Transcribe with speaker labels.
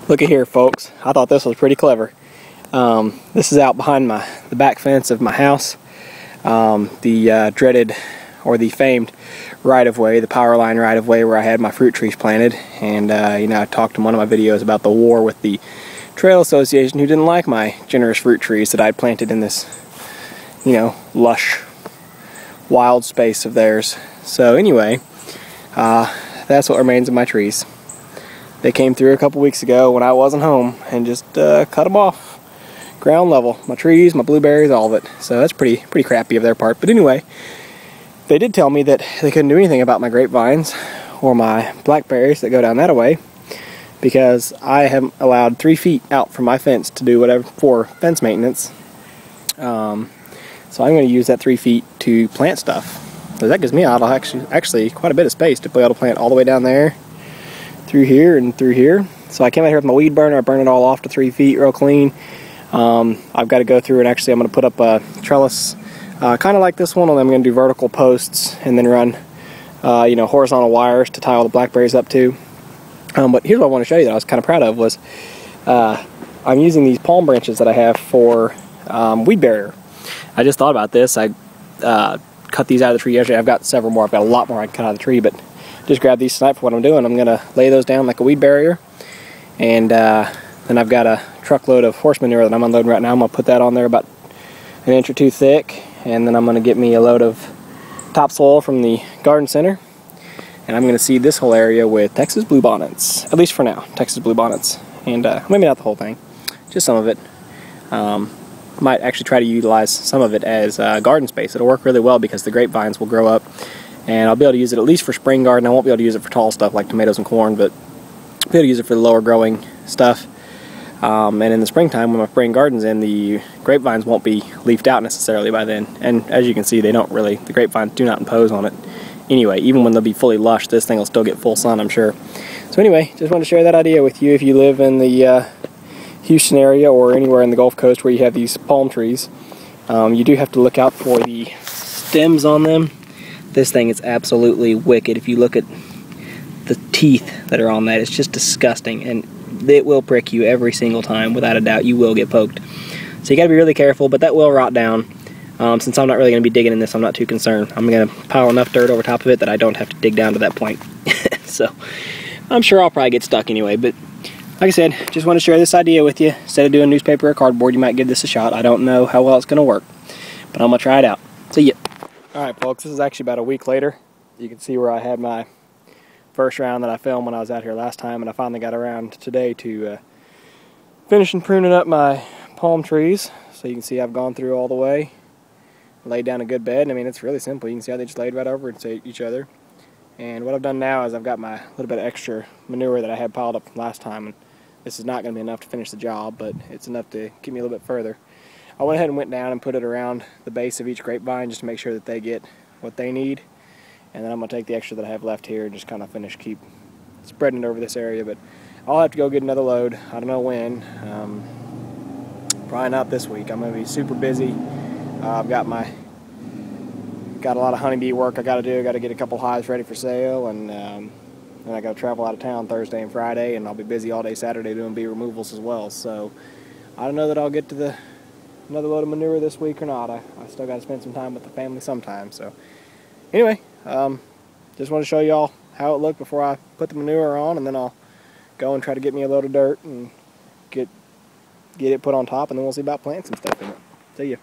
Speaker 1: Look at here, folks. I thought this was pretty clever. This is out behind the back fence of my house. The dreaded, or the famed right-of-way, the power line right-of-way where I had my fruit trees planted. And I talked in one of my videos about the war with the Trail Association, who didn't like my generous fruit trees that I'd planted in this, lush, wild space of theirs. So anyway, that's what remains of my trees. They came through a couple weeks ago when I wasn't home and just cut them off ground level. My trees, my blueberries, all of it. So that's pretty crappy of their part. But anyway, they did tell me that they couldn't do anything about my grapevines or my blackberries that go down that way because I have allowed 3 feet out from my fence to do whatever for fence maintenance. So I'm going to use that 3 feet to plant stuff. So that gives me actually quite a bit of space to be able to plant all the way down there, through here and through here. So I came out here with my weed burner. I burned it all off to 3 feet real clean. I've got to go through and actually I'm going to put up a trellis kind of like this one, and I'm going to do vertical posts and then run horizontal wires to tie all the blackberries up to. But here's what I want to show you that I was kind of proud of was I'm using these palm branches that I have for weed barrier. I just thought about this. I cut these out of the tree yesterday. I've got several more. I've got a lot more I can cut out of the tree, but just grab these tonight for what I'm doing. I'm going to lay those down like a weed barrier, and then I've got a truckload of horse manure that I'm unloading right now. I'm going to put that on there about 1 inch or 2 thick, and then I'm going to get me a load of topsoil from the garden center, and I'm going to seed this whole area with Texas bluebonnets, at least for now, Texas bluebonnets, and maybe not the whole thing, just some of it. Might actually try to utilize some of it as garden space. It'll work really well because the grapevines will grow up, and I'll be able to use it at least for spring garden. I won't be able to use it for tall stuff like tomatoes and corn, but I'll be able to use it for the lower growing stuff. And in the springtime, when my spring garden's in, the grapevines won't be leafed out necessarily by then. And as you can see, the grapevines do not impose on it. Anyway, even when they'll be fully lush, this thing will still get full sun, I'm sure. So anyway, just wanted to share that idea with you. If you live in the Houston area or anywhere in the Gulf Coast where you have these palm trees, you do have to look out for the stems on them. This thing is absolutely wicked. If you look at the teeth that are on that, it's just disgusting, and it will prick you every single time. Without a doubt, you will get poked. So you got to be really careful, but that will rot down. Since I'm not really going to be digging in this, I'm not too concerned. I'm going to pile enough dirt over top of it that I don't have to dig down to that point. So I'm sure I'll probably get stuck anyway, but like I said, just want to share this idea with you. Instead of doing newspaper or cardboard, you might give this a shot. I don't know how well it's going to work, but I'm going to try it out. See ya. Alright folks, this is actually about a week later. You can see where I had my first round that I filmed when I was out here last time, and I finally got around today to finishing pruning up my palm trees. So you can see I've gone through all the way, laid down a good bed. I mean, it's really simple. You can see how they just laid right over each other. And what I've done now is I've got my little bit of extra manure that I had piled up from last time, and this is not going to be enough to finish the job, but it's enough to get me a little bit further. I went ahead and went down and put it around the base of each grapevine just to make sure that they get what they need. And then I'm going to take the extra that I have left here and just kind of keep spreading it over this area. But I'll have to go get another load. I don't know when. Probably not this week. I'm going to be super busy. I've got a lot of honeybee work I got to do. I got to get a couple hives ready for sale, and then I got to travel out of town Thursday and Friday, and I'll be busy all day Saturday doing bee removals as well. So I don't know that I'll get to another load of manure this week or not. I still got to spend some time with the family sometime. So anyway, just want to show y'all how it looked before I put the manure on, and then I'll go and try to get me a load of dirt and get it put on top, and then we'll see about planting some stuff in it. See ya.